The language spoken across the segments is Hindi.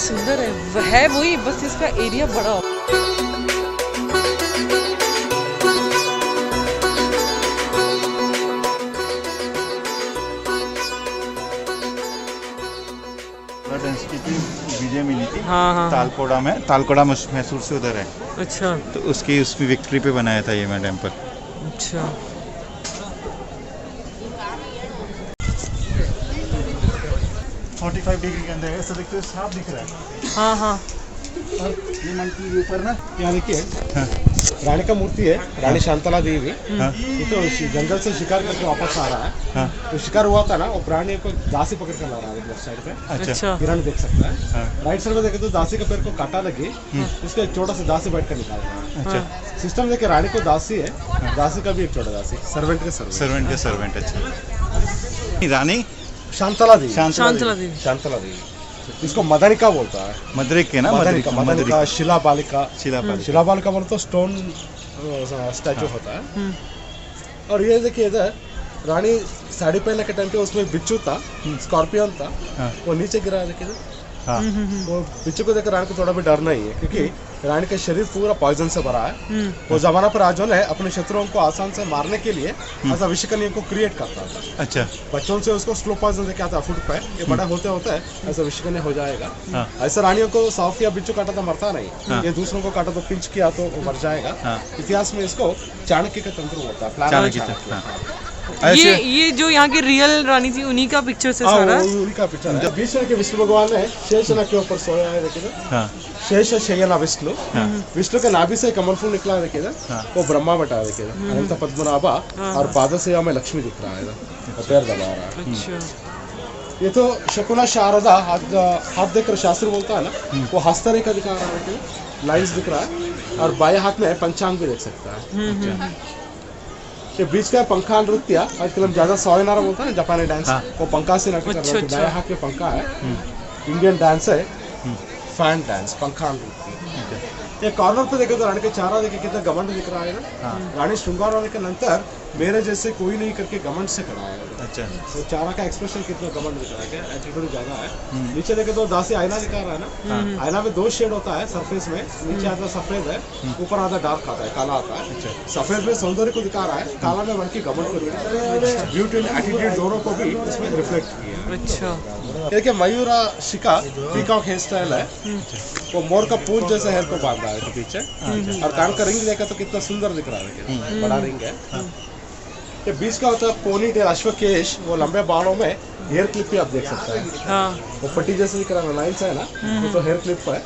सुंदर है वही, बस इसका एरिया बड़ा हो। डेंसिटी की विजय मिली थी। हाँ। तालकोड़ा में, तालकोड़ा मैसूर से उधर है। अच्छा तो उसकी विक्ट्री पे बनाया था ये मैं टेम्पल। अच्छा। 45 डिग्री के अंदर है, ऐसा देखते हो साफ दिख रहा है। हाँ। और ये मन के ऊपर ना यहाँ देखिए हाँ, रानी का मूर्ति है, रानी शांतला देवी। हाँ। ये तो जंगल से शिकार करके वापस आ रहा है। हाँ, तो शिकार हुआ था ना, वो प्राणी को दासी पकड़ कर ला रहा है लेफ्ट साइड पे। अच्छा हिरण देख सकता है। हाँ, राइट साइड में देखे तो दासी का पैर को काटा लगे, उसका एक छोटा सा दासी बैठ कर निकाल रहा है। अच्छा। सिस्टम देखे रानी को दासी है, दासी का भी एक छोटा दासी, सर्वेंट के सर्वेंट। सर्वेंट के सर्वेंट। अच्छा, रानी शांतला देवी। शांतला देवी। शांतला देवी, इसको मदनिका बोलता है। मद्रिक के ना, मदनिका, शिला बालिका। शिलापाल। शिला बालिका बोले तो स्टोन स्टैचू होता है। और ये देखिए इधर रानी साड़ी पहनने के टाइम पे उसमें बिच्छू था, स्कॉर्पियन था। हाँ, वो नीचे गिरा है देखिए। हाँ, वो बिच्छू को देखकर रानी को थोड़ा भी डर नहीं है, क्योंकि रानी का शरीर पूरा पॉइजन से भरा है। वो जमाना पर राजा ने अपने शत्रुओं को आसान से मारने के लिए ऐसा विषकन्या को क्रिएट करता था। अच्छा। बच्चों से उसको स्लो पॉइजन देके आता फूड पे, ये बड़ा होते होते ऐसा विषकन्या हो जाएगा। हाँ, ऐसा रानियों को साफ या बिच्छू काटा तो मरता नहीं। हाँ। ये दूसरों को काटा तो पिंच किया तो वो मर जाएगा। हाँ। इतिहास में इसको चाणक्य का तंत्र होता है, प्लान चाणक्य। चाणक्य। हाँ, ये जो यहाँ की रियल रानी थी उन्हीं का पिक्चर से सारा। उनका पिक्चर है। बीच में विष्णु भगवान ने शेषनाग के ऊपर सोया है देखिए। हाँ, शेष शयना विष्णु। हाँ, विष्णु के नाभि से कमल फूल निकला देखिए। हाँ, वो ब्रह्मा बटा देखिए, अनंत पद्मनाभा। और पाद से में लक्ष्मी दिख रहा है, और पैर दबा रहा है। अच्छा। ये तो शकुना शारदा हाथ देखकर शास्त्र बोलता है ना, वो हस्तरेखा दिखा रहा है, लाइन्स दिख रहा है। और बाएं हाथ में पंचांग भी देख सकता है। ये बीच का पंखा नृत्य आजकल हम ज्यादा सोयनारा बोलते हैं ना, जापानी डांस। हाँ। वो पंखा से नाटक कर रहे हैं। दाएं हाथ में पंखा है, इंडियन डांस है, फैन डांस, पंखा नृत्य। ये कॉर्नर पे देखे तो रानी के चारा देखे कितना घमंड दिख रहा है ना। रानी श्रृंगार होने के नंतर मेरे जैसे कोई नहीं करके घमंड से खड़ा है। अच्छा। तो चारा का एक्सप्रेशन कितना घमंड दिख रहा है, क्या एटीट्यूड ज्यादा है। नीचे देखे तो दासी आईना दिखा रहा है ना। आईना में 2 शेड होता है सरफेस में, नीचे आधा सफेद है, ऊपर आधा डार्क आता है, काला आता है। सफेद में सौंदर्य को दिखा रहा है, काला में मन की घमंड को दिखा रहा है। ब्यूटी एंड एटीट्यूड दोनों को भी इसमें रिफ्लेक्ट किया है। अच्छा। देखिए मयूरा शिका पीकॉक हेयर स्टाइल है। वो मोर का पूंछ जैसे हेयर को बांधा है पीछे। और कान का रिंग देखा तो कितना सुंदर दिख रहा है, बड़ा रिंग है। ये बीच का होता है पोनी टेल, अश्वकेश। वो लंबे बालों में हेयर क्लिप भी आप देख सकते हैं। हाँ। वो पट्टी जैसे दिख रहा है, लाइन्स है ना, वो तो हेयर क्लिप है।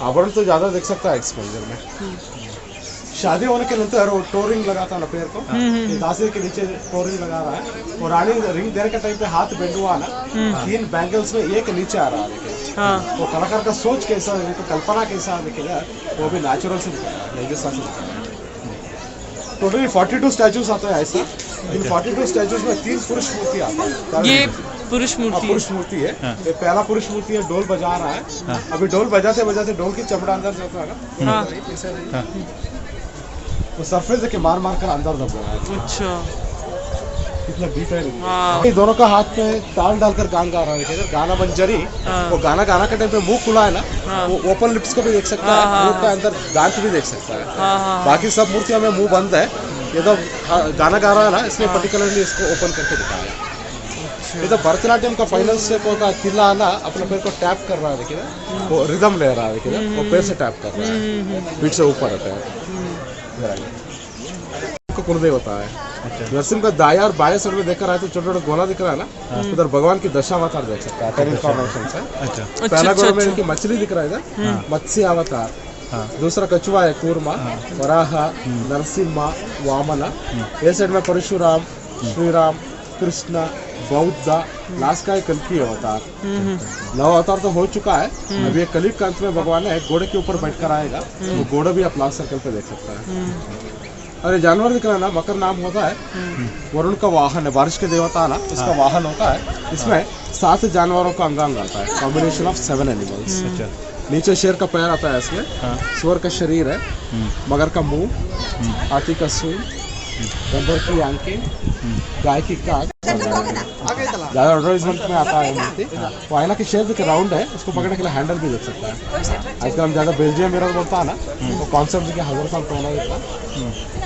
आभरण तो ज्यादा देख सकता है एक्सपोजर में। शादी होने के नंतर वो टोरिंग लगाता है ना पैर को, दासी के नीचे टोरिंग लगा रहा है। और रानी रिंग देने के टाइम पे हाथ बेंड हुआ ना, 3 बैंगल्स में एक नीचे आ रहा है। हाँ। वो कलाकार का सोच कैसा है, तो कल्पना कैसा दिखेगा, वो भी नेचुरल से दिखा रहा है, से दिखा रहा है। टोटली 42 स्टैचूज आता है ऐसा। इन 42 स्टैचूज में 3 पुरुष मूर्ति आता है। ये पुरुष मूर्ति। पुरुष मूर्ति है। ये पहला पुरुष मूर्ति है, ढोल बजा रहा है। अभी ढोल बजाते बजाते ढोल की चमड़ा अंदर जाता है ना। हाँ। वो सरफेस के मार मार कर अंदर दब रहा है। अच्छा। कितना डिटेल। हाँ। ये दोनों का हाथ में ताल डालकर गान गा रहा है, गाना मंजरी। वो गाना गाना के टाइम पे मुंह खुला है ना, वो ओपन लिप्स को भी देख सकता है, मुंह का अंदर दांत भी देख सकता है। बाकी सब मूर्तियों में मुंह बंद है। ये तो गाना गा रहा है ना, इसलिए पर्टिकुलरली इसको ओपन करके दिखाया। ये तो भरतनाट्यम का फाइनल स्टेप होगा, तिल्ला आना अपने पैर को टैप कर रहा है देखिए, वो रिदम ले रहा है देखिए, वो पैर से टैप कर रहा है, पीठ से ऊपर रहता है। कुलदेव होता है। नरसिंह का दाया और बाएं साइड में देखकर आए तो छोटा छोटा गोला दिख रहा है ना, उधर भगवान की दशावतार देख सकता है। 10 इनफॉर्मेशन है। अच्छा। पहला गोला में इनकी मछली दिख रहा है इधर, मत्स्य अवतार। दूसरा कछुआ है, कूर्मा, वराह, नरसिम्हा, वामन। ये साइड में परशुराम, श्रीराम, कृष्ण, बौद्ध, लास्ट का कल्कि अवतार। 9 अवतार तो हो चुका है। अभी एक कलयुग का अंत में भगवान है घोड़े के ऊपर बैठकर आएगा, वो घोड़ा भी आप लास्ट सर्कल पे देख सकता है। अरे जानवर दिख रहा है ना, मकर नाम होता है, वरुण का वाहन है, बारिश के देवता ना, उसका वाहन होता है। इसमें 7 जानवरों का अंगांग आता है, कॉम्बिनेशन ऑफ 7 एनिमल्स। नीचे शेर का पैर आता है इसमें, सुअर का शरीर है, मगर का मुंह, हाथी का सूंड, गंधर की आंखें, गाय की कान। ज़्यादा एडवर्टाइजमेंट में आता है मूर्ति। वो आईना की शेप देखिए राउंड है, उसको पकड़ने के लिए हैंडल भी देख सकता है। आजकल हम ज़्यादा बेल्जियम मिरर बोलता है ना, वो कॉन्सेप्ट देखिए 1000 साल पहले ही था।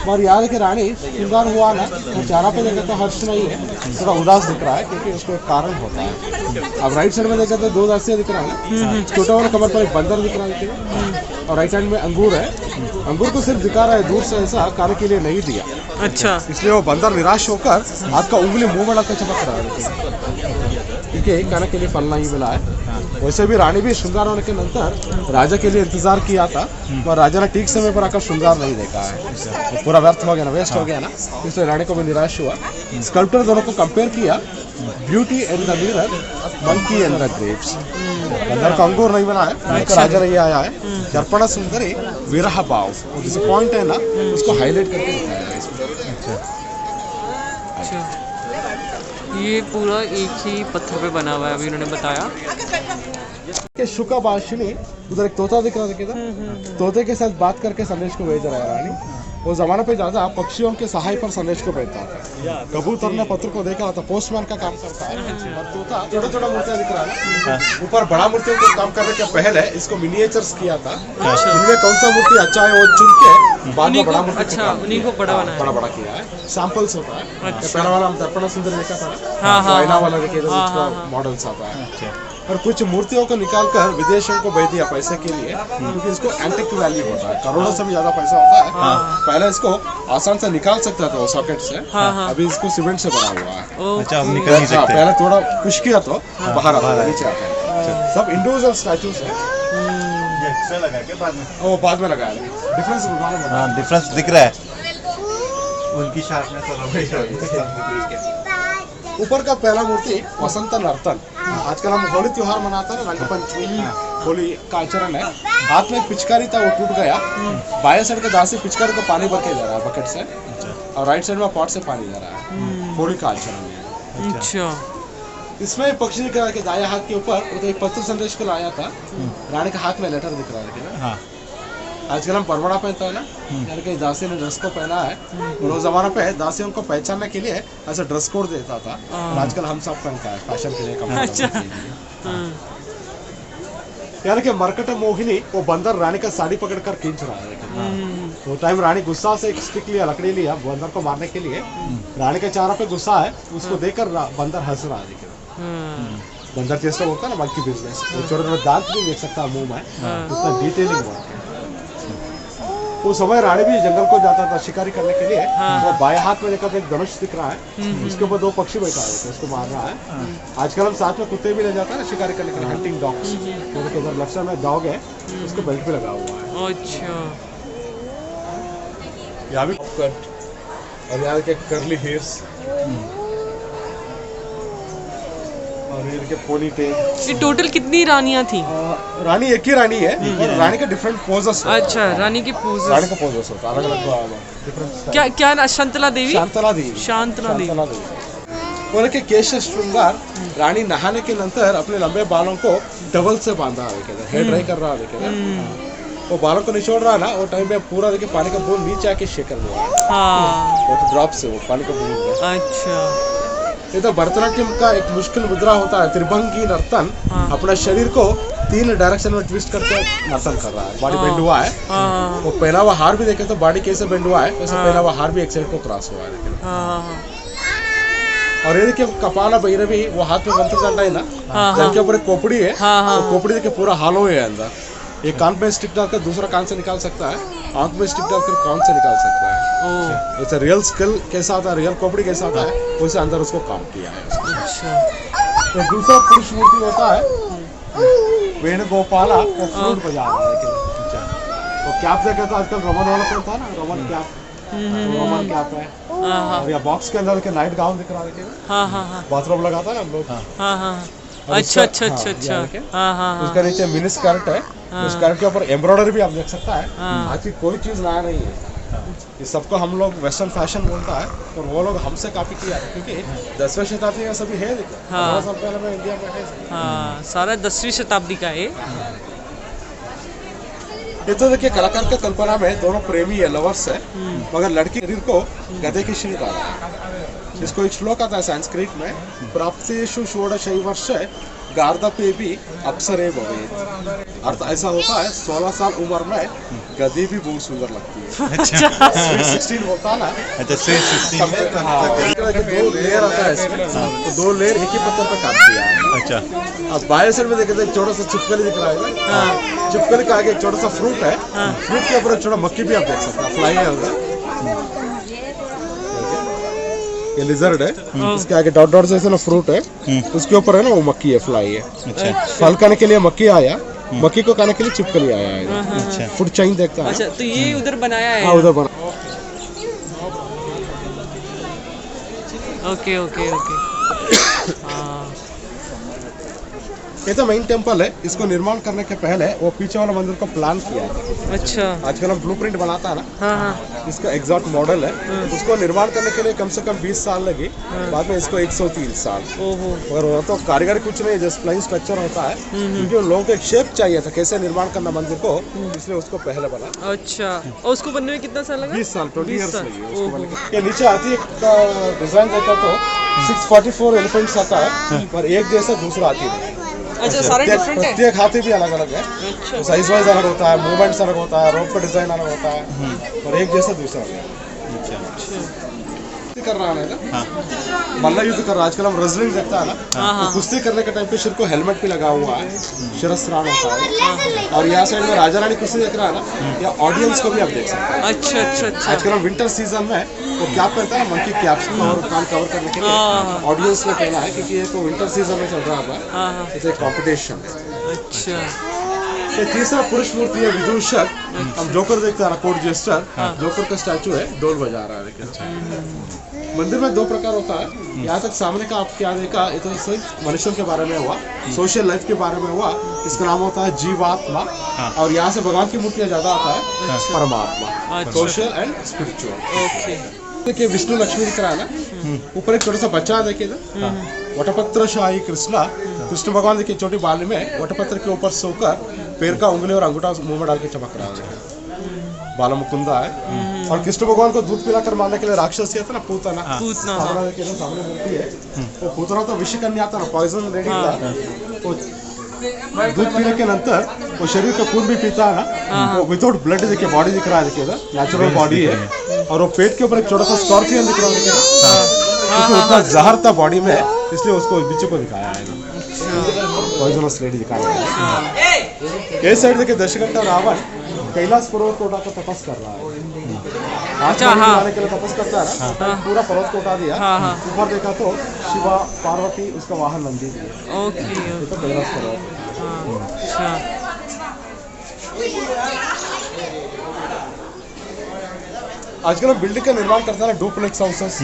और याद है कि रानी श्रृंगार हुआ ना, वो चेहरा पे देखे तो हर्ष नहीं है, थोड़ा उदास दिख रहा है क्योंकि उसको एक कारण होता है। अब राइट साइड में देखे तो 2 दासियाँ दिख रहा है ना, छोटा वाला कमर पर एक बंदर दिख रहा है और राइट साइड में अंगूर है। अंगूर को सिर्फ दिखा रहा है दूर से, ऐसा कार्य के लिए नहीं दिया। अच्छा, इसलिए वो बंदर निराश होकर आपका उंगली मुंह में लगकर चमक रहा है क्योंकि खाने के लिए फल नहीं मिला है। वैसे भी रानी भी श्रृंगार होने के नंतर राजा के लिए इंतजार किया था, पर राजा ने ठीक समय पर आकर श्रृंगार नहीं देखा है, तो पूरा व्यर्थ हो गया ना, वेस्ट हो गया ना, इसलिए रानी को भी निराश हुआ। स्कल्प्टर दोनों को कंपेयर किया, beauty and the mirror, monkey and the grapes. बंदर का अंगूर नहीं बना है, राजा नहीं आया है। दर्पण सुंदरी विरह भाव, जो पॉइंट है ना उसको हाईलाइट करके दिखाया है इसमें। अच्छा, ये पूरा एक ही पत्थर पे बना हुआ है, अभी उन्होंने बताया। कि शुका बाशिनी, उधर एक तोता दिख रहा था, तोते के साथ बात करके संदेश को भेज रहा है रानी। वो जमाने पे ज्यादा पक्षियों के सहाय पर संदेश को भेजता था। कबूतर ने पत्र को देखा था, पोस्टमैन का काम करता है। और तोता छोटा छोटा मूर्तियां दिख रहा है, ऊपर बड़ा मूर्तियों को काम करने के पहले इसको मिनिएचर्स किया था। इनमें कौन सा मूर्ति अच्छा है वो चुन के बाद में बड़ा मूर्ति, अच्छा, उन्हीं को बड़ा बनाया, बड़ा किया है। सैंपल्स होता है। पहला वाला हम दर्पण सुंदर देखा था, हाँ, आईना वाला देखिए, मॉडल्स आता है। और कुछ मूर्तियों को निकालकर विदेशों को भेज दिया पैसे के लिए, क्योंकि इसको एंटिक वैल्यू होता है, करोड़ों से भी ज्यादा पैसा होता है। पहले इसको आसान से निकाल सकता था वो सॉकेट से, अभी इसको सीमेंट से बना हुआ है। अच्छा, अब निकल नहीं सकते। पहले थोड़ा पुश किया तो बाहर आता है, नीचे आता है। सब इंडिविजुअल स्टैचूज है। वो बाद में लगाया, डिफरेंस डिफरेंस दिख रहा है, उनकी शार्पनेस। ऊपर का पहला मूर्ति वसंत नर्तन। आजकल हम होली त्योहार मनाते हैं, रंग पंचमी, होली का आचरण है। हाथ में एक पिचकारी था, वो टूट गया। बाएं साइड का दासी पिचकारी को पानी भर के जा रहा है बकेट से, और राइट साइड में पॉट से पानी जा रहा है। होली का आचरण है। अच्छा, इसमें पक्षी दिख रहा है कि दाया हाथ के ऊपर वो तो एक पत्र संदेश को लाया था। रानी के हाथ में लेटर दिख रहा है ना। आजकल हम परवड़ा पहनता है ना, यानी कि दासी ने ड्रेस को पहना है। और वो जमाना पे दासियों को पहचानने के लिए ऐसा ड्रेस कोड देता था, और आजकल हम सब पहनता है फैशन के लिए, यानी कि मरकट मोहिनी वो बंदर रानी का साड़ी पकड़कर खींच रहा है। वो टाइम रानी गुस्सा से एक स्टिक लिया, लकड़ी लिया बंदर को मारने के लिए। रानी के चेहरे पे गुस्सा है, उसको देखकर बंदर हंस रहा है। बंदर जैसा होता है ना मंकी बिजनेस, वो छोटे छोटे दांत भी देख सकता है मुंह में, उतना डिटेलिंग वर्क है। वो समय रानी भी जंगल को जाता था शिकारी करने के लिए। वो बाएं हाथ में देखा तो एक धनुष दिख रहा है, उसके ऊपर 2 पक्षी बैठा है, तो उसको मार रहा है। आजकल हम साथ में कुत्ते भी ले जाते हैं ना शिकारी करने के लिए, हंटिंग डॉग्स। तो उधर लेफ्ट साइड में डॉग है, उसको बेल्ट पे लगा हुआ है। अच्छा, यहाँ भी कट, और यहाँ के करली हेयर्स, और ये देखिए पोनी टेल। ये टोटल कितनी रानियां थी? रानी एक ही रानी है, और रानी के डिफरेंट पोजेस। अच्छा, रानी के पोजेस, रानी का पोजेस होता है अलग अलग डिफरेंट। क्या क्या शांतला देवी, शांतला देवी, शांतला देवी। बोले कि केश श्रृंगार, रानी नहाने के नंतर अपने लंबे बालों को टवल से बांधा है, हेयर ड्राई कर रहा है। वो बालों को निचोड़ रहा है ना, वो टाइम पे पूरा देखिए पानी का बूंद नीचे आके शेकर हुआ है। वो तो ड्रॉप से वो पानी का बूंद। अच्छा, ये तो भरतनाट्यम का एक मुश्किल मुद्रा होता है, त्रिभंगी नर्तन। अपना शरीर को 3 डायरेक्शन में ट्विस्ट करके नर्तन कर रहा है, बॉडी बेंड हुआ है। वो पहना हुआ हार भी देखे तो बॉडी कैसे बेंड हुआ है, वैसे पहना हुआ हार भी एक साइड को क्रॉस हुआ है। और ये देखिए कपाला भैरवी, वो हाथ में मंत्र डंडा है ना, जिनके ऊपर एक खोपड़ी है, तो खोपड़ी देखिए पूरा हालो है अंदर। एक कान पे स्टिक डालकर दूसरा कान से निकाल सकता है, आंख में स्टिक डालकर कान से निकाल सकता है। ऐसा रियल स्किल कैसा आता है, रियल खोपड़ी कैसा आता है, वैसे अंदर उसको काम किया है। तो दूसरा पुरुष मूर्ति होता है वेणुगोपाला, वो फ्लूट बजा रहा है। तो कैप देखे तो आजकल रमन वाला पहनता है ना, रमन कैप, रोमन कैप है। और या बॉक्स के अंदर के नाइट गाउन दिख रहा है, बाथरूम लगाता है ना हम लोग। अच्छा अच्छा अच्छा अच्छा, उसका नीचे मिनी स्कर्ट है, तो स्कर्ट के ऊपर एम्ब्रॉयडरी भी आप देख सकता है। आज की कोई चीज नया नहीं है, ये सबको हम लोग वेस्टर्न फैशन बोलता है, और वो लोग हमसे कॉपी किया है, क्योंकि 10वीं शताब्दी में सभी है। 15 साल पहले में इंडिया में है, सारा 10वीं शताब्दी का है। ये तो देखिए कलाकार का कल्पना में दोनों प्रेमी है, लवर्स है, मगर लड़की शरीर को गधे की शीर आ रहा है। इसको एक श्लोक आता है संस्कृत में, प्राप्तेषु षोडशैवर्ष गार्धपेपि अप्सरे भवेत्। अर्थ ऐसा होता है 16 साल उम्र में गधी भी बहुत सुंदर लगती है। अच्छा 16 होता है ना, अच्छा 16 हाँ, दो लेयर आता है इसमें, तो 2 लेयर एक ही पत्थर पे काट दिया है। अच्छा अब बाएं साइड में देखे तो एक छोटा सा चिपकली दिख रहा है ना, चिपकली का आगे एक छोटा सा फ्रूट है, फ्रूट के ऊपर एक छोटा मक्खी भी आप देख सकते हैं, फ्लाई है उधर। ये लिजर्ड है, इसके आगे डॉट डॉट जैसे ना फ्रूट है, उसके ऊपर है ना वो मक्खी है, फ्लाई है। अच्छा फल खाने के लिए मक्खी आया, मक्खी को खाने के लिए चिपकली आया है। अच्छा फूड चेन देखता है। अच्छा, तो ये उधर बनाया है? हाँ उधर बना। Okay okay okay. हाँ ये तो मेन टेम्पल है, इसको निर्माण करने के पहले वो पीछे वाला मंदिर को प्लान किया है। अच्छा। आजकल हम ब्लूप्रिंट बनाता है ना, हाँ हाँ। इसका एग्जैक्ट मॉडल है, उसको निर्माण करने के लिए कम से कम 20 साल लगे, बाद में इसको 103 साल। ओहो। और वो तो कारीगर कुछ नहीं, जस्ट प्लेन स्ट्रक्चर होता है, क्योंकि उन लोगों को एक शेप चाहिए था कैसे निर्माण करना मंदिर को, इसलिए उसको पहले बना। अच्छा, और उसको बनने में कितना साल लगा? 20 साल 20 ईयर्स लगे उसको ओहो। बनने के। ये नीचे आती है डिजाइन देखा तो 644 एलिफेंट्स आता है, पर एक जैसा दूसरा आती है। अच्छा, सारे डिफरेंट है? प्रत्येक हाथी भी अलग अलग है, अच्छा। साइज वाइज अलग होता है, मूवमेंट्स अलग होता है, रोप का डिजाइन अलग होता है, और एक जैसा दूसरा है। कर रहा है ना, मल्ला युद्ध कर रहा है, आजकल हम रेसलिंग देखता है ना, तो कुश्ती करने के टाइम पे सिर को हेलमेट भी लगा हुआ है, शिरस्त्राण होता है। और यहाँ साइड में राजा रानी कुश्ती देख रहा है ना, या ऑडियंस को भी आप देख सकते हैं। अच्छा अच्छा अच्छा। आजकल हम विंटर सीजन में वो कैप पहनता है ना, मंकी कैप्स और कान कवर करने के लिए ऑडियंस ने पहना है, क्योंकि ये तो विंटर सीजन में चल रहा है, तो एक कॉम्पिटिशन है। अच्छा। ये तीसरा पुरुष मूर्ति है विदूषक, हम जोकर देखते हैं, कोर्ट जेस्टर, जोकर का स्टैचू है, ढोल बजा रहा है। मंदिर में 2 प्रकार होता है, यहाँ तक सामने का आप क्या देखा, ये तो सिर्फ मनुष्यों के बारे में हुआ, सोशल लाइफ के बारे में हुआ, इसका नाम होता है जीवात्मा, और यहाँ से भगवान की मूर्तियाँ ज्यादा आता है, परमात्मा, सोशल एंड स्पिरिचुअल। ओके। देखिए विष्णु लक्ष्मी दिख रहा है ना, ऊपर एक छोटा सा बच्चा देखिए ना, वटपत्र शाही कृष्ण भगवान देखिए छोटी बाली में वटपत्र के ऊपर सोकर पैर का उंगली और अंगूठा मुंह में डाल के चमक रहा है, बाला मुकुंदा है। और कृष्ण भगवान को दूध पिलाकर मारने के लिए राक्षसी था ना, पूतना, देखिए ना सामने मूर्ति है, वो पूतना तो विष कन्या था ना, पॉइजन रेडी था, वो दूध पीने के नंतर वो शरीर का खून भी पीता है ना, वो विदाउट ब्लड देखिए बॉडी दिख रहा है, देखिए नेचुरल बॉडी है, और वो पेट के ऊपर एक छोटा सा स्कॉर्पियन दिख रहा है, क्योंकि उतना जहर था बॉडी में, इसलिए उसको बिच्छू को दिखाया है, पॉइजनस लेडी दिखाया है। ये साइड देखिए दशघंटा रावण कैलाश पर्वत को उठाकर तपस कर रहा है, आने के लिए तपस करता है ना, पूरा पर्वत को उठा दिया, ऊपर देखा तो शिवा पार्वती, उसका वाहन नंदी थी। ओके। तो कैलाश पर्वत। अच्छा। आजकल हम बिल्डिंग का निर्माण करते हैं ना, डुप्लेक्स हाउसेस,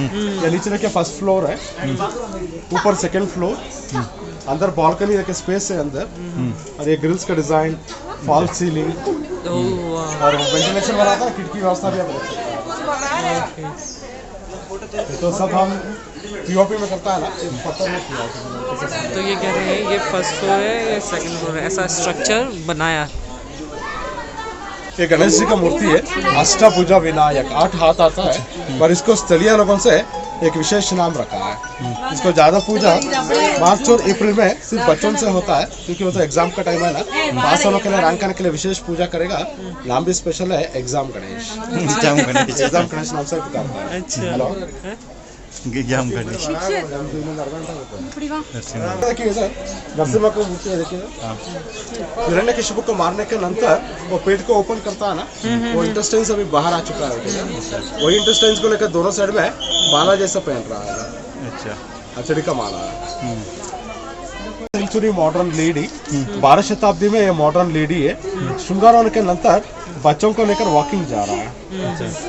या नीचे देखिए फर्स्ट फ्लोर है, ऊपर सेकंड फ्लोर, अंदर बालकनी देखिए स्पेस है अंदर, और ये ग्रिल्स का डिजाइन, फॉल सीलिंग, और वेंटिलेशन वाला था, खिड़की व्यवस्था भी आप देख सकते हैं। तो सब हम पीओपी में करता है ना, पत्थर में किया। तो ये कह रहे हैं ये फर्स्ट फ्लोर है, ये सेकंड फ्लोर है, ऐसा स्ट्रक्चर बनाया। ये गणेश जी का मूर्ति है, अष्टभुजा विनायक, 8 हाथ आता है, पर इसको स्थलीय लोगों से एक विशेष नाम रखा है। इसको ज्यादा पूजा मार्च और अप्रैल में सिर्फ बच्चों से होता है, क्योंकि वो तो एग्जाम का टाइम है ना, 5 सालों के लिए रैंक करने के लिए विशेष पूजा करेगा। नाम भी स्पेशल है, एग्जाम गणेश। एग्जाम गणेश नाम से पुकारता है। अच्छा। Hello exam Ganesh. देखिए सर, नरसिम्हा को मूर्ति है, देखिए हिरण्यकशिपु को मारने के नंतर वो पेट को ओपन करता है ना, वो इंटेस्टाइन्स अभी बाहर आ चुका है, वही इंटेस्टाइन्स को लेकर दोनों साइड में माला जैसा पहन रहा है। अच्छा, अचड़ी का माला है। सेंचुरी मॉडर्न लेडी, 12 शताब्दी में ये मॉडर्न लेडी है, श्रृंगार होने के नंतर बच्चों को लेकर वॉकिंग जा रहा है।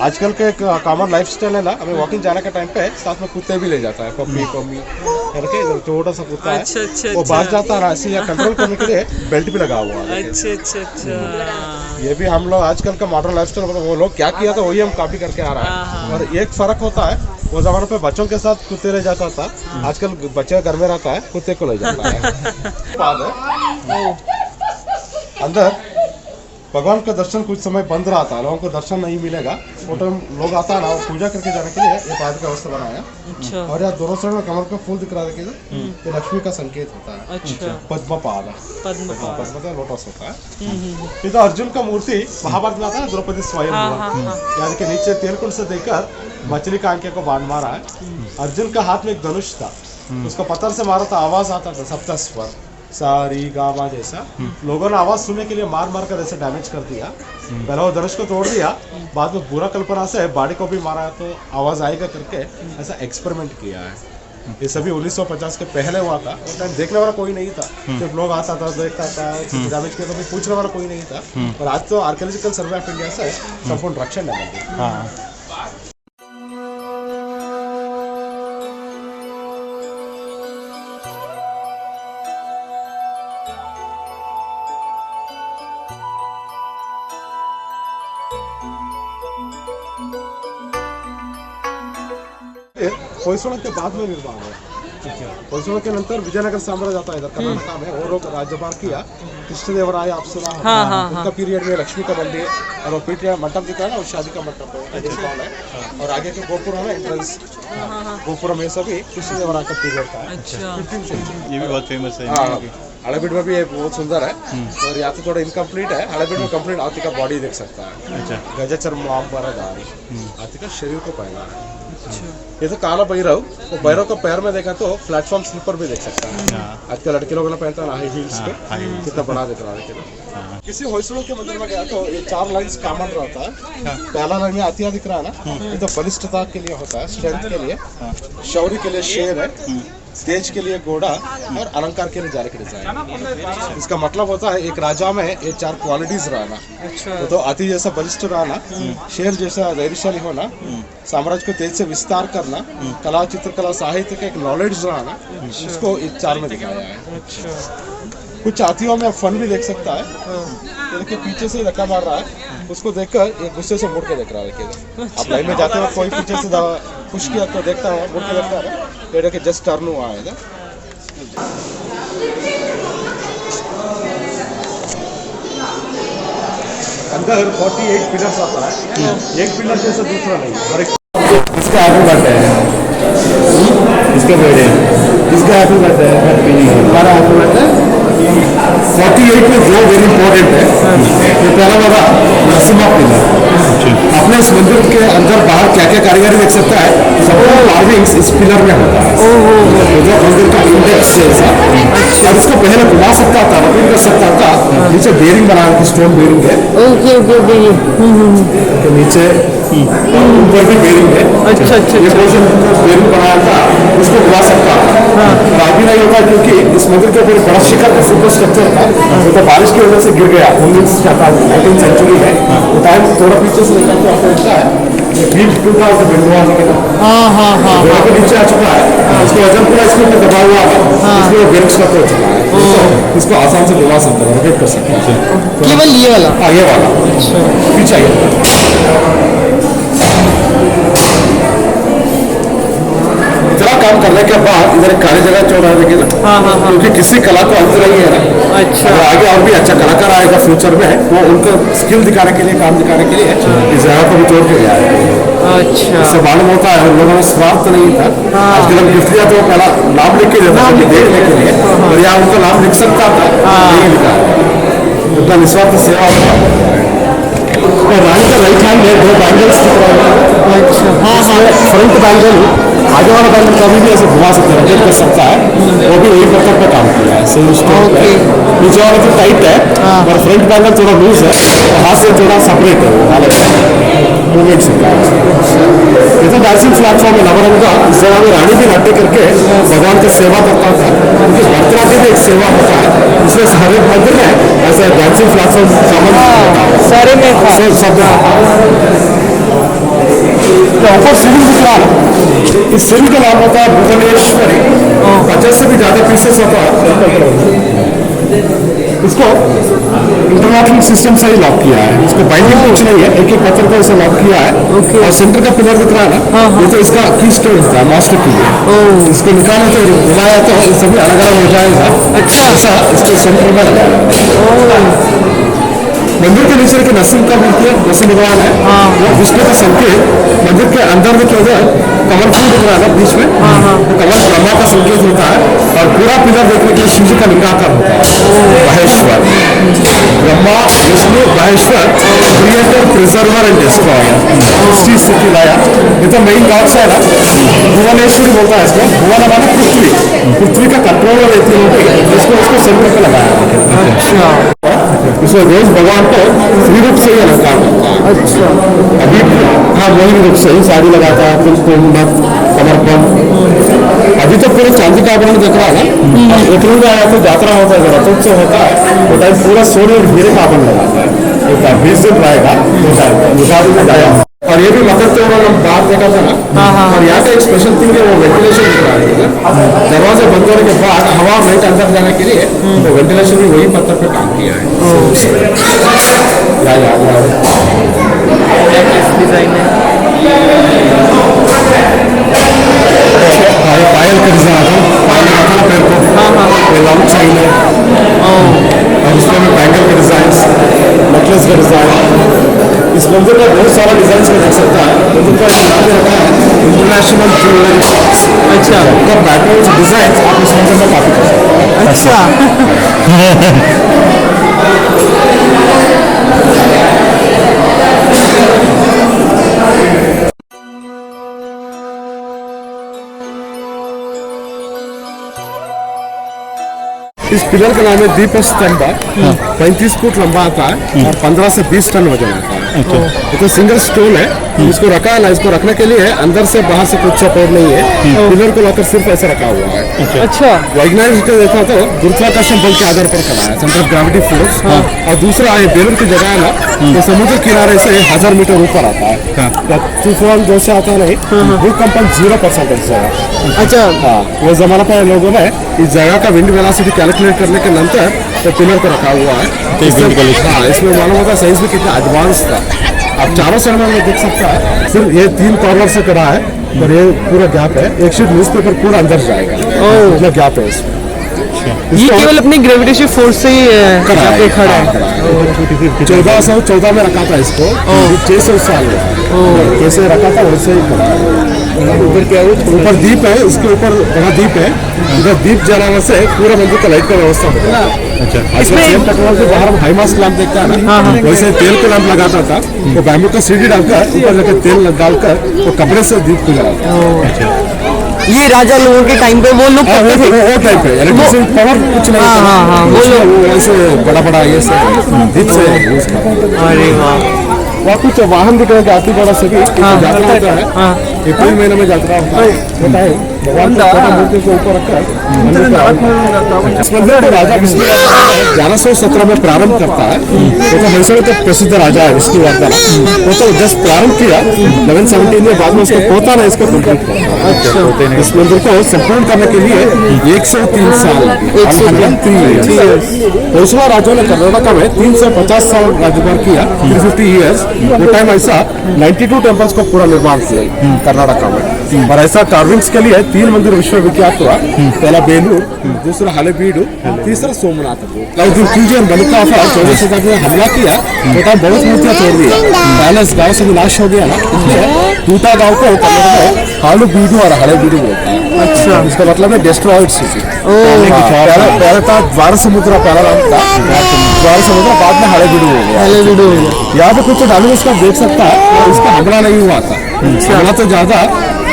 आजकल का एक कॉमन लाइफस्टाइल है ना, हमें वॉकिंग जाने के टाइम पे साथ में कुत्ते भी ले जाता है, पप्पी करके छोटा सा कुत्ता है, वो भाग जाता है, ऐसे कंट्रोल करने के लिए बेल्ट भी लगा हुआ है। अच्छा। ये भी हम लोग आजकल का मॉडर्न लाइफस्टाइल, मतलब वो लोग क्या किया था वही हम कॉपी करके आ रहा है। और एक फर्क होता है, वो जमाने पे बच्चों के साथ कुत्ते ले जाता था, आजकल बच्चे घर में रहता है, कुत्ते को ले जाता है। अंदर भगवान का दर्शन कुछ समय बंद रहा था, लोगों को दर्शन नहीं मिलेगा, वो टाइम लोग आता है ना, वो पूजा करके जाने के लिए ये पादुका अवस्था बनाया। अच्छा और यहाँ दोनों साइड में कमल का फूल दिख रहा है, देखिए ये लक्ष्मी का संकेत होता है। अच्छा पद्म पाद, पद्म पाद। पद्म का लोटस होता है। ये तो अर्जुन का मूर्ति महाभारत में आता है, द्रौपदी स्वयं यानी कि नीचे तेलकुंड से देखकर मछली का आंखें को बांध मारा है। अर्जुन का हाथ में एक धनुष था, उसको पत्थर से मारा था, आवाज आता था सप्त स्वर सारी गामा जैसा। लोगों ने आवाज सुनने के लिए मार मार कर ऐसे डैमेज कर दिया। पहले वो धनुष को तोड़ दिया, बाद में पूरा कल्पना से बॉडी को भी मारा तो आवाज आएगा करके ऐसा एक्सपेरिमेंट किया है। ये सभी 1950 के पहले हुआ था। उस टाइम देखने वाला कोई नहीं था, सिर्फ लोग आता था, देखता था, डैमेज किया, कभी पूछने वाला कोई नहीं था। और आज तो आर्कियोलॉजिकल सर्वे ऑफ इंडिया से संपूर्ण रक्षण है मंदिर। होयसोल के बाद में निर्माण हुआ। होयसोल के नंतर विजयनगर साम्राज्य आता है इधर कर्नाटक में, वो लोग राज्यभार किया। कृष्णदेवराय अप्सरा उनका पीरियड में लक्ष्मी का मंदिर और वो पीठ मंडप दिखा है, और शादी का मंडप है। और आगे के गोपुरम है, एंट्रेंस गोपुरम, ये सभी कृष्णदेवराय का पीरियड का है। 15th century. ये भी बहुत फेमस है। हड़ेबीड में भी ये बहुत सुंदर है। और यहाँ तो थोड़ा इनकम्प्लीट है, हड़ेबीड में कंप्लीट हाथी का बॉडी देख सकता है। अच्छा गजचर्म हाथी का शरीर को पहना है। ये तो काला भैरव, वो भैरव का पैर में देखा तो प्लेटफॉर्म स्लीपर भी देख सकता है। आजकल लड़के लोगों ने पहनता है हाई हील्स के, कितना बड़ा दिख रहा है। किसी होयसलों के मंदिर में गया तो ये 4 लाइन्स कॉमन रहता है। पहला लाइन में हाथिया दिख रहा है ना, ये तो बलिष्ठता के लिए होता है, स्ट्रेंथ के लिए। शौर्य के लिए शेर है, तेज के लिए घोड़ा, और अलंकार के लिए जाल के डिजाइन। इसका मतलब होता है एक राजा में ये 4 क्वालिटीज रहना। अच्छा तो हाथी जैसा बलिष्ठ रहना, शेर जैसा धैर्यशाली होना, साम्राज्य को तेज से विस्तार करना, कला चित्रकला साहित्य का एक नॉलेज रहना, इसको इस 4 में दिखाया है। अच्छा कुछ हाथियों में फन भी देख सकता है। देखिए पीछे से धक्का मार रहा है, उसको देखकर ये गुस्से से मुड़ के देख रहा है। देखिए आप लाइन में जाते वक्त कोई पीछे से पुश किया तो देखता है, मुड़ के देखता है, ये देखिए जस्ट टर्न हुआ है ना। अंदर 48 पिलर्स आता है, एक पिलर जैसा दूसरा नहीं। और इसका आगे बढ़ता है, इसके बेड़े, इसका आगे बढ़ता है, हमारा आगे बढ़ता है। 48 में जो वेरी इंपॉर्टेंट है, ये पहला वाला नरसिम्हा पिलर। अपने इस मंदिर के अंदर बाहर क्या क्या कारीगरी देख सकता है, सबका कार्विंग्स इस पिलर में होता है। जो मंदिर का इंडेक्स है, और इसको पहले घुमा सकता था, रिपीट कर सकता था। नीचे बेरिंग बनाया था, स्टोन बेरिंग है। तो नीचे ऊपर भी बेरिंग है। अच्छा अच्छा, ये पोर्शन बेरिंग बनाया था, उसको घुमा सकता था। अभी नहीं होता क्योंकि इस मंदिर के ऊपर बड़ा शिखर का सुपर स्ट्रक्चर था, तो बारिश की वजह से गिर गया 19th सेंचुरी में। वो टाइम थोड़ा पीछे से लेकर आपको लगता है बीम टूटा होता बिंदुआ के नीचे आ चुका है, इसको वजन पूरा इसके ऊपर दबा हुआ है, इसलिए वो बेरिंग स्ट्रक्चर हो चुका है। तो इसको आसान से घुमा सकते हैं, रोटेट कर सकते हैं। केवल ये वाला? हाँ ये वाला पीछे आइए। इतना काम करने के बाद इधर काली जगह चौड़ा है, देखिए ना, क्योंकि किसी कला को अंत नहीं है ना। अच्छा, आगे और भी अच्छा कलाकार आएगा फ्यूचर में, वो उनको स्किल दिखाने के लिए, काम दिखाने के लिए इस जगह को भी तोड़ के गया है। अच्छा, इससे मालूम होता है उन लोगों में स्वार्थ नहीं था। आजकल हम गिफ्ट दिया तो पहला नाम लिख के देता देखने के लिए, और यहाँ उनका नाम लिख सकता था, नहीं लिखा। उतना निस्वार्थ सेवा होता। रानी का राइट हैंड में 2 बैंगल्स दिख रहा है। अच्छा हाँ, फ्रंट बैंगल आगे वाला बैंगल कभी भी ऐसे घुमा सकते हैं, रोटेट कर सकता है। वो भी वही पत्थर पे काम किया है, सही उसको नीचे वाला तो टाइट है, और फ्रंट बैंगल थोड़ा लूज है, हाथ से थोड़ा सेपरेट है, अलग मूवमेंट से। ये तो डांसिंग प्लेटफॉर्म है नवरंगा। इस जगह में रानी भी नाट्य करके भगवान का सेवा करता था, क्योंकि भरतनाट्य भी एक सेवा होता है, इसलिए हर एक मंदिर में ऐसा डांसिंग प्लेटफॉर्म सारे में सब ऊपर सिविल दिख रहा है। इस सिविल का नाम होता है भुवनेश्वरी। 50 से भी ज्यादा पीसेस होता है। इसको इंटरलॉकिंग सिस्टम से ही लॉक किया है, इसको बाइंडिंग कुछ नहीं है, एक एक पत्थर को इसे लॉक किया है। और सेंटर का पिलर दिख रहा है ना, ये तो इसका की स्टोन था, मास्टर की। इसको निकाला तो घुमाया तो सभी अलग अलग हो जाएगा। अच्छा, इसके सेंटर में मंदिर के नीचे के नरसिंह का मूर्ति है, नरसिंह भगवान है, वो विष्णु का संकेत। मंदिर के अंदर में क्या है, कमल फूल दिख रहा है ना बीच में, तो कमल ब्रह्मा का संकेत होता है। और पूरा पिलर देखने के लिए शिव जी का लिंगाकार होता है, Maheshwar, Brahma Vishnu Maheshwar, creator preserver and destroyer, सृष्टि स्थिति लाया। ये तो मेन गॉड है ना, भुवनेश्वरी बोलता है इसको। भुवन माना पृथ्वी, पृथ्वी का कंट्रोल रहती होगी, उसको सेंटर पे लगाया। इसमें रोज भगवान को स्त्री रूप से ही अलंकार करता है। अच्छा, अभी हाँ मोहिनी रूप से ही साड़ी लगाता है, कुमकुम समर्पण। अभी तो पूरे चांदी का आभरण दिख रहा है ना, अप्रैल में आया तो यात्रा होता है, रथोत्सव होता है, वो टाइम पूरा सोने और हीरे का आभरण लगाता है। 20 दिन रहेगा वो टाइम मुशादी में जाया। और ये भी मकर त्योहार हम बात देखा था ना, और यहाँ का एक स्पेशल थिंग है, वो वेंटिलेशन दिख रहा है। दरवाजे बंद होने के बाद हवा लाइट अंदर जाने के लिए तो वेंटिलेशन भी वही पत्थर पे काम किया है। डिजाइन है। पायल का डिजाइन आता है, पायल लगाता है पैर को, लॉन्ग चेन है, और इसमें भी बैंगल का डिजाइन, नेकलेस का डिजाइन। इस मंदिर का बहुत सारा डिजाइन का देख सकता है। मंदिर का नाम रखा है इंटरनेशनल ज्वेलरी शॉप्स। अच्छा, उनका बैकग्राउंड डिजाइन आप इस मंदिर में काफी कर सकते हैं। अच्छा इस पिलर का नाम है दीप स्तंभ। 35 फुट लंबा आता है और 15 से 20 टन वजन आता है। ये तो सिंगल स्टोन है, इसको रखा है ना, इसको रखने के लिए अंदर से बाहर से कुछ सपोर्ट नहीं है, पिलर को लाकर सिर्फ ऐसे रखा हुआ है। अच्छा, वैज्ञानिक देखा तो गुरुत्वाकर्षण बल के आधार पर खड़ा है, सेंटर ऑफ ग्रेविटी फोर्स। और दूसरा है बेलूर की जगह है ना, तो समुद्र किनारे से 1000 मीटर ऊपर आता है। तूफान जैसे आता है नहीं, भूकंपन 0% है। अच्छा, हाँ, वो जमाना पर लोगों ने इस जगह का विंड वेलोसिटी कैलकुलेट करने के नंतर तो पिलर को रखा हुआ है। हाँ, इसमें मालूम होता है साइंस में कितना एडवांस था। आप चारों साइड में देख सकता है, सिर्फ ये 3 कॉर्नर से करा है और ये पूरा गैप है। एक शीट न्यूज़पेपर पूरा अंदर जाएगा, इतना गैप है इसमें। ये केवल अपनी ग्रेविटेशन फोर्स से ही खड़ा है। 1414 में रखा था इसको, 600 साल में कैसे रखा था वैसे ही खड़ा है। ऊपर क्या है, ऊपर दीप है, इसके ऊपर बड़ा दीप है, इधर दीप जलाने से पूरा मंदिर का लाइट का व्यवस्था होता है। अच्छा, सेम टेक्नोलॉजी बाहर हम हाईमास लैंप देखता है ना, वैसे तेल का लैंप लगाता था, तो बैम्बू का सीढ़ी डालकर ऊपर जाकर तेल डालकर तो कपड़े से दीप को जलाता। ये राजा लोगों के टाइम पे वो लोग करते थे, वो टाइप है, इलेक्ट्रिसिटी पावर कुछ नहीं। वो ऐसे बड़ा बड़ा ये से दीप से यूज करते हैं। अरे वाह, वहाँ कुछ वाहन दिख रहे हैं, आती बड़ा से भी यात्रा होता है। अप्रैल महीने में यात्रा होता है, भगवान का मूर्ति को ऊपर रखकर इस मंदिर को राजा विष्णु 1117 में प्रारंभ करता है। वो तो मैसूर के प्रसिद्ध राजा है विष्णुवर्धन, वो तो जस्ट प्रारंभ किया 1117 में, बाद में उसको पोता ने इसको कंप्लीट किया। अच्छा, इस मंदिर को संपूर्ण करने के लिए 103 साल, 103 पेशवा राजों ने कर्नाटक में 350 साल राज्यभार किया, 350 ईयर्स। वो टाइम ऐसा 92 टेम्पल्स को पूरा निर्माण किया कर्नाटक में। और ऐसा कार्विंग्स के लिए 3 मंदिर विश्वविख्यात हुआ, पहला बेलूर, दूसरा हलेबीडु, तीसरा सोमनाथ। खिलजी बलुका 14वीं शताब्दी में हमला किया, वो टाइम बहुत मूर्तियां तोड़ दिया, पैलेस गाँव से विनाश हो गया ना, इसलिए टूटा गाँव को कन्नड़ में हालुबीडु और हलेबीडु बोलता है। अच्छा, इसका मतलब है डिस्ट्रॉयड सिटी। पहले था द्वार समुद्र, पहला नाम था द्वार समुद्र, बाद में हलेबीडु हो गया। यहाँ पे कुछ डायनामिक्स का देख सकता है, इसका हमला नहीं हुआ था। हमला तो ज्यादा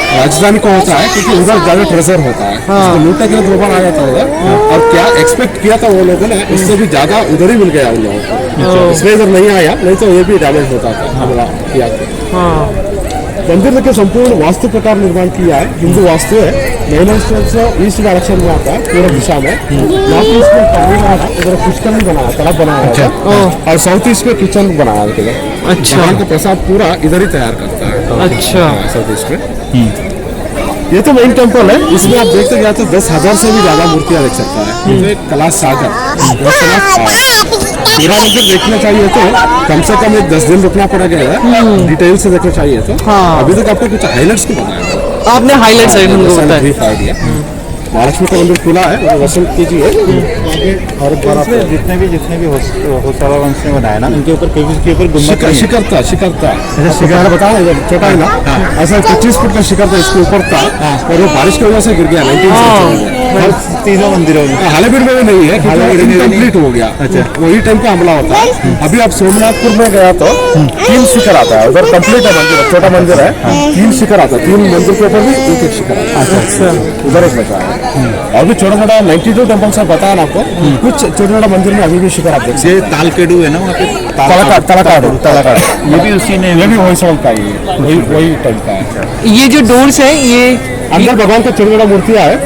राजधानी को होता है, क्योंकि उधर ज्यादा ट्रेजर होता है, इसको लूटने के लिए 2 बार आया था उधर। और क्या एक्सपेक्ट किया था वो लोगों ने, इससे भी ज्यादा उधर ही मिल गया उन लोगों को, इसलिए इधर नहीं आया, नहीं तो ये भी डैमेज होता था हमला किया था। मंदिर के संपूर्ण वास्तु प्रकार निर्माण किया है, हिंदू वास्तु है। मेन से ईस्ट डायरेक्शन में आता है पूरा दिशा में, नॉर्थ ईस्ट में पानी बनाया, उधर पुष्कर भी बनाया, तालाब बनाया, और साउथ ईस्ट में किचन बनाया। अच्छा, भगवान का प्रसाद पूरा इधर ही तैयार करता है। अच्छा, साउथ ईस्ट में। ये तो मेन टेम्पल है, इसमें आप देखते गए तो 10,000 से भी ज्यादा मूर्तियां देख सकता है। तो एक कैलाश सागर पूरा मंदिर देखना चाहिए तो कम से कम 10 दिन रुकना पड़ेगा, डिटेल से देखना चाहिए तो। अभी तक आपको कुछ हाईलाइट्स को बताया, आपने हाईलाइट्स महालक्ष्मी का मंदिर खुला है, दर्शन कीजिए। और इसमें जितने भी होसाला वंश ने बनाया ना, उनके ऊपर के ऊपर गुम्बद नहीं है। शिखर था मैंने बताया जब छोटा है ना, ऐसा 25 फुट का शिखर था, इसके ऊपर था और वो बारिश की वजह से गिर गया 19 हर तीनों मंदिरों में। हालेबीड में भी नहीं है, इनकम्प्लीट हो गया। अच्छा। वही टाइम का हमला होता है। अभी आप सोमनाथपुर में गया तो 3 शिखर आता है, उधर कंप्लीट है मंदिर, छोटा मंदिर है, 3 शिखर आता है, 3 मंदिर के ऊपर भी एक शिखर है। अच्छा, उधर एक बचा है। और भी छोटा छोटा 92 टेम्पल से बताया ना आपको, कुछ छोटे छोटा मंदिर में अभी भी शिखर आप देख सकते ये तालकेडू है ना वहाँ पे, तलाकाड़ ये भी उसी ने, ये भी वही साल का ही है, वही टाइम का है। ये जो डोर्स है ये अंदर भगवान का छोटा छोटा मूर्तियाँ है,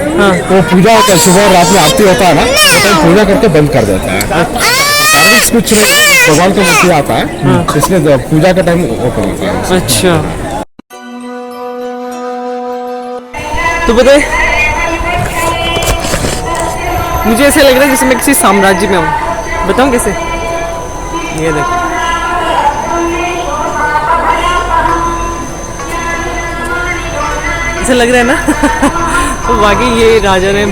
तो पूजा होता है, सुबह और रात में आरती होता है ना, तो पूजा करके बंद कर देता है। सर्विस कुछ नहीं, भगवान का मूर्ति आता है, इसलिए पूजा का टाइम ओपन होता है। अच्छा, तो पता है मुझे ऐसा लग रहा है जैसे मैं किसी साम्राज्य में हूँ। बताऊँ कैसे? ये देखो, ऐसा लग रहा है ना। तो वाकई ये राजा ने